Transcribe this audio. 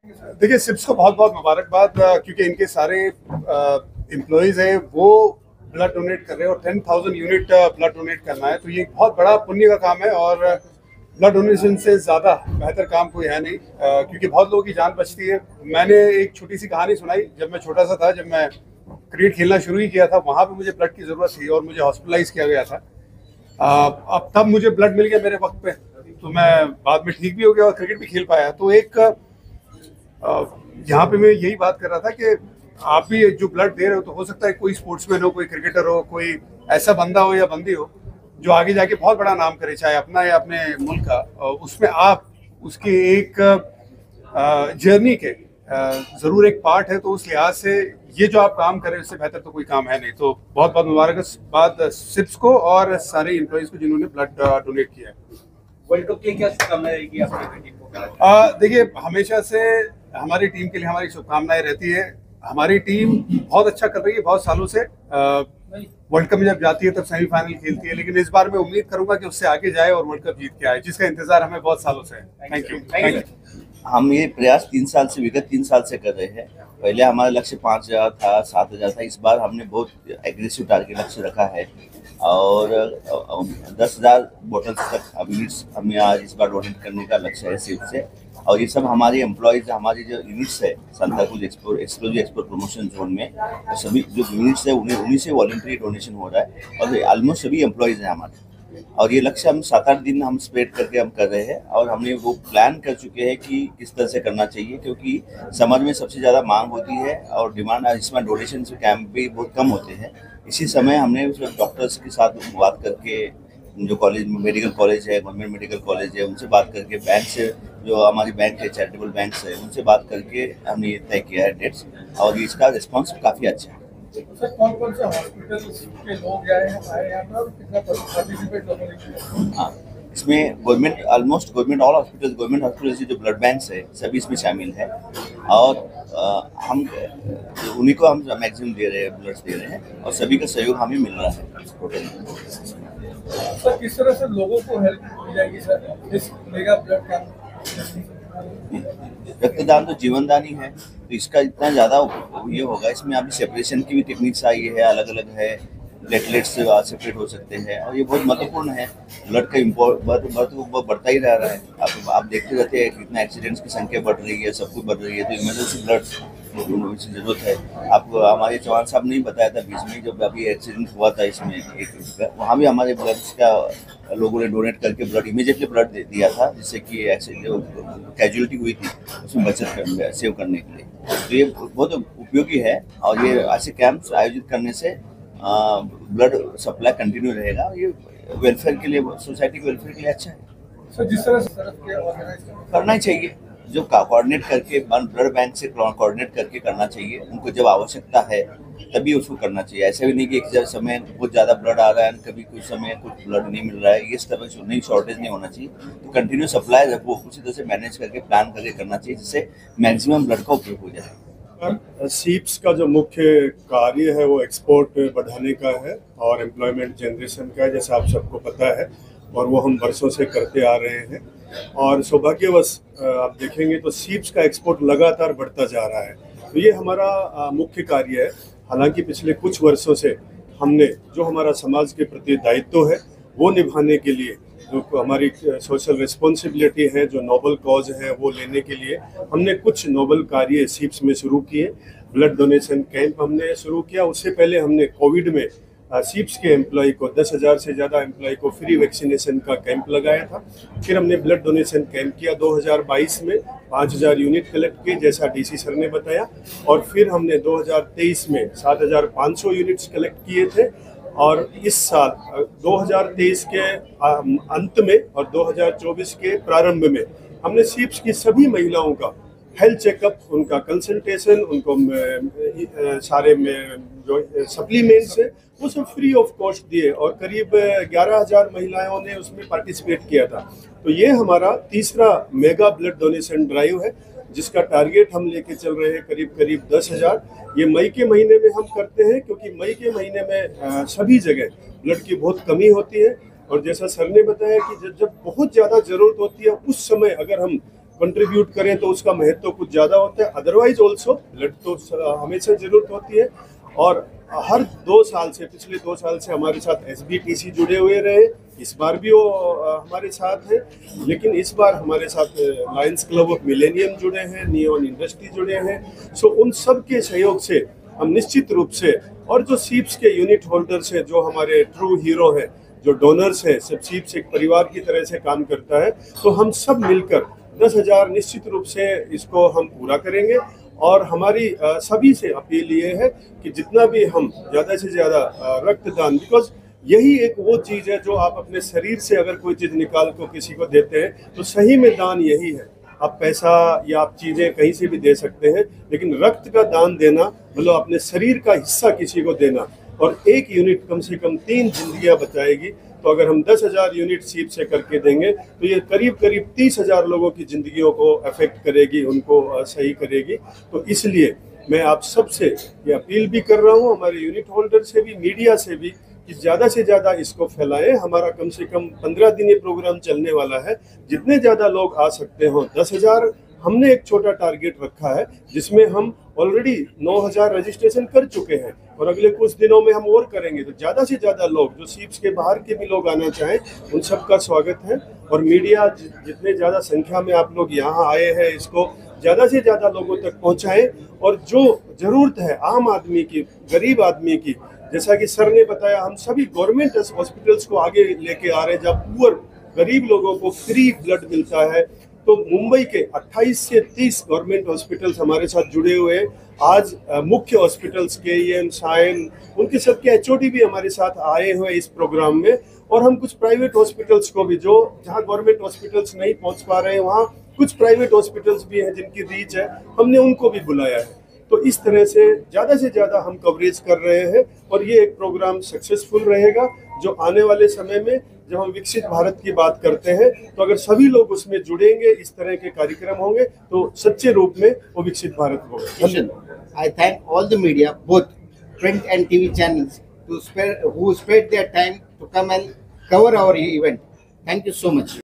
देखिए, सिप्स को बहुत बहुत मुबारकबाद, क्योंकि इनके सारे एम्प्लॉयज़ हैं वो ब्लड डोनेट कर रहे हैं और 10,000 यूनिट ब्लड डोनेट करना है, तो ये एक बहुत बड़ा पुण्य का काम है। और ब्लड डोनेशन से ज़्यादा बेहतर काम कोई है नहीं, क्योंकि बहुत लोगों की जान बचती है। मैंने एक छोटी सी कहानी सुनाई। जब मैं छोटा सा था, जब मैं क्रिकेट खेलना शुरू ही किया था, वहाँ पे मुझे ब्लड की ज़रूरत थी और मुझे हॉस्पिटलाइज किया गया था। अब तब मुझे ब्लड मिल गया मेरे वक्त पे, तो मैं बाद में ठीक भी हो गया और क्रिकेट भी खेल पाया। तो एक यहाँ पे मैं यही बात कर रहा था कि आप भी जो ब्लड दे रहे हो, तो हो सकता है कोई स्पोर्ट्समैन हो, कोई क्रिकेटर हो, कोई ऐसा बंदा हो या बंदी हो जो आगे जाके बहुत बड़ा नाम करे, चाहे अपना या अपने मुल्क का। उसमें आप उसकी एक जर्नी के जरूर एक पार्ट है। तो उस लिहाज से ये जो आप काम करें, उससे बेहतर तो कोई काम है नहीं। तो बहुत बहुत मुबारकबाद सिप्स को और सारे एम्प्लॉयज को जिन्होंने ब्लड डोनेट किया है। वर्ल्ड कप के क्या शुभकामनाएं रहेगी आपकी टीम को? देखिए, हमेशा से हमारी टीम के लिए हमारी शुभकामनाएं रहती है। हमारी टीम बहुत अच्छा कर रही है बहुत सालों से। वर्ल्ड कप में जब जाती है तब सेमीफाइनल खेलती है, लेकिन इस बार मैं उम्मीद करूंगा कि उससे आगे जाए और वर्ल्ड कप जीत के आए, जिसका इंतजार हमें बहुत सालों से है। Thank you. हम ये प्रयास विगत 3 साल से कर रहे हैं। पहले हमारा लक्ष्य 5,000 था, 7,000 था। इस बार हमने बहुत एग्रेसिव टारगेट लक्ष्य रखा है और 10,000 बोटल्स तक यूनिट्स हमें आज इस बार डोनेट करने का लक्ष्य है सिर्फ से। और ये सब हमारे एम्प्लॉयज़, हमारी जो यूनिट्स है Santacruz exclusive export promotion zone में, तो सभी जो यूनिट्स है उन्हीं से वॉलंटरी डोनेशन हो रहा है और ऑलमोस्ट सभी एम्प्लॉयज़ हैं हमारे। और ये लक्ष्य हम 7-8 दिन हम स्प्रेड करके हम कर रहे हैं और हमने वो प्लान कर चुके हैं कि किस तरह से करना चाहिए, क्योंकि समाज में सबसे ज़्यादा मांग होती है और डिमांड, इसमें डोनेशन कैंप भी बहुत कम होते हैं। इसी समय हमने डॉक्टर्स के साथ बात करके, जो कॉलेज मेडिकल कॉलेज है, गवर्नमेंट मेडिकल कॉलेज है, उनसे बात करके, बैंक से जो हमारी बैंक है, चैरिटेबल बैंक है, उनसे बात करके हमने ये तय किया है डेट्स और इसका रिस्पॉन्स काफ़ी अच्छा है। सर, कौन-कौन से हॉस्पिटल्स के लोग आए हैं हमारे यहाँ पर और कितना पार्टिसिपेट लोगों ने किया? हाँ, इसमें गवर्नमेंट गवर्नमेंट हॉस्पिटल्स जो ब्लड बैंक्स है सभी इसमें शामिल है और हम उन्हीं को हम मैक्सिमम दे रहे हैं, ब्लड्स दे रहे हैं और सभी का सहयोग हमें मिल रहा है टोटल। सर, किस तरह से लोगों को हेल्प मिल जाएगी सर इस मेगा ब्लड कैंप? रक्तदान तो जीवनदान ही है, तो इसका इतना ज़्यादा ये होगा। इसमें अभी सेपरेशन की भी टेक्निक्स आई है, अलग अलग है, प्लेटलेट्स से सेपरेट हो सकते हैं और ये बहुत महत्वपूर्ण है। ब्लड का बढ़ता ही रह रहा है। आप देखते रहते हैं कितना एक्सीडेंट्स की संख्या बढ़ रही है, सब कुछ बढ़ रही है, तो इमरजेंसी ब्लड की जरूरत है। आपको हमारे चौहान साहब ने बताया था बीच में, जब अभी एक्सीडेंट हुआ था इसमें एक, वहाँ भी हमारे ब्लड्स का लोगों ने डोनेट करके ब्लड इमीडिएटली ब्लड दिया था, जिससे कि जो कैजुअलिटी हुई थी उसमें बचत सेव करने के लिए। तो ये बहुत उपयोगी है और ये ऐसे कैंप्स आयोजित करने से ब्लड सप्लाई कंटिन्यू रहेगा। ये वेलफेयर के लिए, सोसाइटी के वेलफेयर के लिए अच्छा है। सर, जिस तरह से सर के ऑर्गेनाइज करना ही चाहिए, जो कोऑर्डिनेट करके ब्लड बैंक से कोऑर्डिनेट करके करना चाहिए। उनको जब आवश्यकता है तभी उसको करना चाहिए। ऐसा भी नहीं कि एक समय बहुत ज़्यादा ब्लड आ रहा है, कभी कुछ समय कुछ ब्लड नहीं मिल रहा है, इस तरह से नहीं, शॉर्टेज नहीं होना चाहिए। तो कंटिन्यू सप्लाई वो उसी तरह से मैनेज करके प्लान करके करना चाहिए, जिससे मैक्सिमम ब्लड का उपयोग हो जाए। सीप्स का जो मुख्य कार्य है वो एक्सपोर्ट बढ़ाने का है और एम्प्लॉयमेंट जनरेशन का है, जैसा आप सबको पता है, और वो हम वर्षों से करते आ रहे हैं। और सौभाग्यवश आप देखेंगे तो सीप्स का एक्सपोर्ट लगातार बढ़ता जा रहा है। तो ये हमारा मुख्य कार्य है। हालांकि पिछले कुछ वर्षों से हमने जो हमारा समाज के प्रति दायित्व है वो निभाने के लिए, जो हमारी सोशल रिस्पॉन्सिबिलिटी है, जो नोबल कॉज है, वो लेने के लिए हमने कुछ नोबल कार्य सीप्स में शुरू किए। ब्लड डोनेशन कैंप हमने शुरू किया। उससे पहले हमने कोविड में सीप्स के एम्प्लॉय को, 10,000 से ज़्यादा एम्प्लॉय को फ्री वैक्सीनेशन का कैंप लगाया था। फिर हमने ब्लड डोनेशन कैंप किया 2022 में, 5,000 यूनिट कलेक्ट किए, जैसा डीसी सर ने बताया। और फिर हमने 2023 में 7,500 यूनिट्स कलेक्ट किए थे। और इस साल 2023 के अंत में और 2024 के प्रारंभ में हमने सीप्स की सभी महिलाओं का हेल्थ चेकअप, उनका कंसल्टेशन, उनको सारे में जो सप्लीमेंट्स है वो सब फ्री ऑफ कॉस्ट दिए और करीब 11,000 महिलाओं ने उसमें पार्टिसिपेट किया था। तो ये हमारा तीसरा मेगा ब्लड डोनेशन ड्राइव है, जिसका टारगेट हम लेके चल रहे हैं करीब 10,000। ये मई के महीने में हम करते हैं, क्योंकि मई के महीने में सभी जगह ब्लड की बहुत कमी होती है। और जैसा सर ने बताया कि जब बहुत ज़्यादा ज़रूरत होती है, उस समय अगर हम कंट्रीब्यूट करें तो उसका महत्व कुछ ज़्यादा होता है। अदरवाइज ऑल्सो ब्लड तो हमेशा ज़रूरत होती है। और हर 2 साल से, पिछले 2 साल से हमारे साथ SBTC जुड़े हुए रहे, इस बार भी वो हमारे साथ है। लेकिन इस बार हमारे साथ लायंस क्लब ऑफ मिलेनियम जुड़े हैं, नियॉन इंडस्ट्री जुड़े हैं। सो उन सब के सहयोग से हम निश्चित रूप से, और जो सीप्स के यूनिट होल्डर्स हैं, जो हमारे ट्रू हीरो हैं, जो डोनर्स हैं, सब सीप्स एक परिवार की तरह से काम करता है, तो हम सब मिलकर 10,000 निश्चित रूप से इसको हम पूरा करेंगे। और हमारी सभी से अपील ये है कि जितना भी हम ज़्यादा से ज़्यादा रक्तदान, बिकॉज यही एक वो चीज़ है जो आप अपने शरीर से अगर कोई चीज़ निकाल को किसी को देते हैं तो सही में दान यही है। आप पैसा या आप चीज़ें कहीं से भी दे सकते हैं, लेकिन रक्त का दान देना मतलब अपने शरीर का हिस्सा किसी को देना, और एक यूनिट कम से कम 3 जिंदगियां बचाएगी। तो अगर हम 10,000 यूनिट सीप से करके देंगे तो ये करीब करीब 30,000 लोगों की ज़िंदगियों को अफेक्ट करेगी, उनको सही करेगी। तो इसलिए मैं आप सबसे ये अपील भी कर रहा हूँ, हमारे यूनिट होल्डर से भी, मीडिया से भी, कि ज़्यादा से ज़्यादा इसको फैलाएं। हमारा कम से कम 15 दिन ये प्रोग्राम चलने वाला है। जितने ज़्यादा लोग आ सकते हों, 10,000 हमने एक छोटा टारगेट रखा है, जिसमें हम ऑलरेडी 9,000 रजिस्ट्रेशन कर चुके हैं और अगले कुछ दिनों में हम और करेंगे। तो ज़्यादा से ज़्यादा लोग, जो सीप्स के बाहर के भी लोग आना चाहें, उन सबका स्वागत है। और मीडिया, जितने ज़्यादा संख्या में आप लोग यहाँ आए हैं, इसको ज़्यादा से ज़्यादा लोगों तक पहुँचाएं। और जो ज़रूरत है आम आदमी की, गरीब आदमी की, जैसा कि सर ने बताया, हम सभी गवर्नमेंट हॉस्पिटल्स को आगे लेके आ रहे हैं, जहाँ पुअर गरीब लोगों को फ्री ब्लड मिलता है। तो मुंबई के 28 से 30 गवर्नमेंट हॉस्पिटल्स हमारे साथ जुड़े हुए हैं। आज मुख्य हॉस्पिटल्स KEM, साइन, उनके सबके HOD भी हमारे साथ आए हुए इस प्रोग्राम में। और हम कुछ प्राइवेट हॉस्पिटल्स को भी, जो जहाँ गवर्नमेंट हॉस्पिटल्स नहीं पहुँच पा रहे हैं, वहाँ कुछ प्राइवेट हॉस्पिटल्स भी हैं जिनकी रीच है, हमने उनको भी बुलाया है। तो इस तरह से ज़्यादा हम कवरेज कर रहे हैं और ये एक प्रोग्राम सक्सेसफुल रहेगा, जो आने वाले समय में जब हम विकसित भारत की बात करते हैं, तो अगर सभी लोग उसमें जुड़ेंगे, इस तरह के कार्यक्रम होंगे, तो सच्चे रूप में वो विकसित भारत होगा। धन्यवाद। I thank all the media, both print and TV channels, who spared their time to come and cover our event. Thank you so much.